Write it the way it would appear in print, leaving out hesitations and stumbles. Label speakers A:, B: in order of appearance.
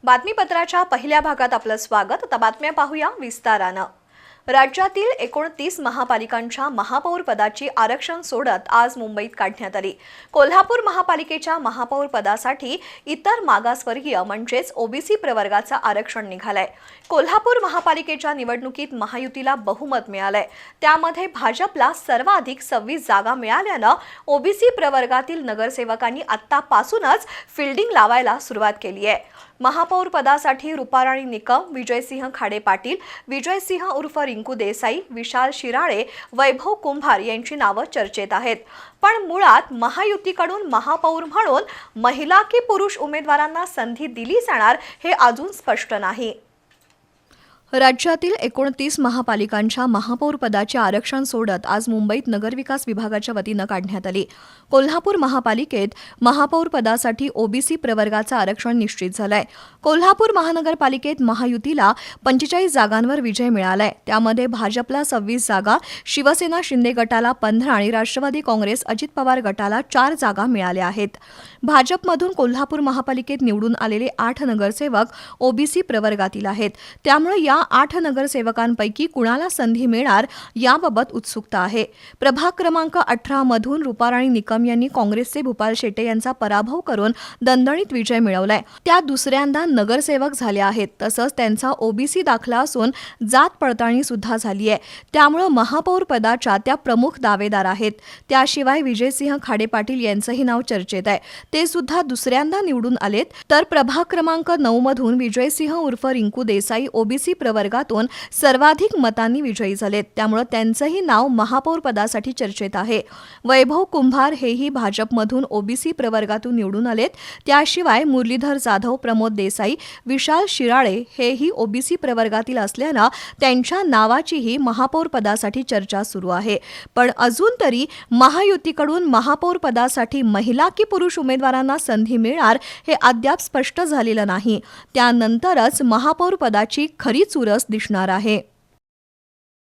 A: बातमीपत्राच्या पहिल्या भागात आपलं स्वागत। आता बातम्या पाहूया विस्तारानं। राज्यातील 29 महापालिकांच्या महापौर पदाची आरक्षण सोडत आज मुंबईत काढण्यात आली। कोल्हापूर महापालिकेच्या महापौर पदासाठी इतर मागासवर्गीय म्हणजेच ओबीसी प्रवर्गाचं आरक्षण निघालंय। कोल्हापूर महापालिकेच्या निवडणुकीत महायुतीला बहुमत मिळालंय। त्यामध्ये भाजपला सर्वाधिक 26 जागा मिळाल्यानं ओबीसी प्रवर्गातील नगरसेवकांनी आत्तापासूनच फील्डिंग लावायला सुरुवात केली आहे। महापौर पदासाठी रूपाराणी निकम, विजयसिंह खाडे पाटील, विजयसिंह उर्फ रिंकू देसाई, विशाल शिराळे, वैभव कुंभार यांची नावं चर्चेत आहेत। पण मुळात महायुतीकडून महापौर म्हणून महिला की पुरुष उमेदवारांना संधी दिली जाणार हे अजून स्पष्ट नाही। राज्यातील 29 महापालिकांच्या महापौर पदाचे आरक्षण सोडत आज मुंबईत नगरविकास विभागाच्या वतीनं काढण्यात आली। कोल्हापूर महापालिकेत महापौर पदासाठी ओबीसी प्रवर्गाचं आरक्षण निश्चित झालंय। कोल्हापूर महानगरपालिकेत महायुतीला 45 जागांवर विजय मिळालाय। त्यामध्ये भाजपला 26 जागा, शिवसेना शिंदे गटाला 15 आणि राष्ट्रवादी काँग्रेस अजित पवार गटाला 4 जागा मिळाल्या आहेत। भाजपमधून कोल्हापूर महापालिकेत निवडून आलेले 8 नगरसेवक ओबीसी प्रवर्गातील आहेत। त्यामुळे या 8 नगरसेवकांपैकी कुणाला संधी मिळणार याबाबत उत्सुकता आहे। प्रभाग क्रमांक 18 मधून रूपाराणी निकम यांनी काँग्रेसचे भूपाल शेटे यांचा पराभव करून दणदणीत विजय मिळवलाय। त्या दुसऱ्यांदा नगरसेवक झाले आहेत। तसंच त्यांचा ओबीसी दाखला असून जात पडताळणी सुद्धा झाली आहे। त्यामुळे महापौर पदाच्या त्या प्रमुख दावेदार आहेत। त्याशिवाय विजयसिंह खाडे पाटील यांचंही नाव चर्चेत आहे। ते सुद्धा दुसऱ्यांदा निवडून आलेत। तर प्रभाग क्रमांक 9 मधून विजयसिंह उर्फ रिंकू देसाई ओबीसी प्रवर्गातून सर्वाधिक मतांनी विजयी झालेत। त्यामुळे त्यांचंही नाव महापौर पदासाठी चर्चेत आहे। वैभव कुंभार हेही भाजपमधून ओबीसी प्रवर्गातून निवडून आलेत। त्याशिवाय मुरलीधर जाधव, प्रमोद देसाई, विशाल शिराळे हेही ओबीसी प्रवर्गातील असल्यानं त्यांच्या नावाचीही महापौर पदासाठी चर्चा सुरू आहे। पण अजून तरी महायुतीकडून महापौर पदासाठी महिला की पुरुष उमेदवारांना संधी मिळणार हे अद्याप स्पष्ट झालेलं नाही। त्यानंतरच महापौर पदाची खरी चुरस दिसणार आहे।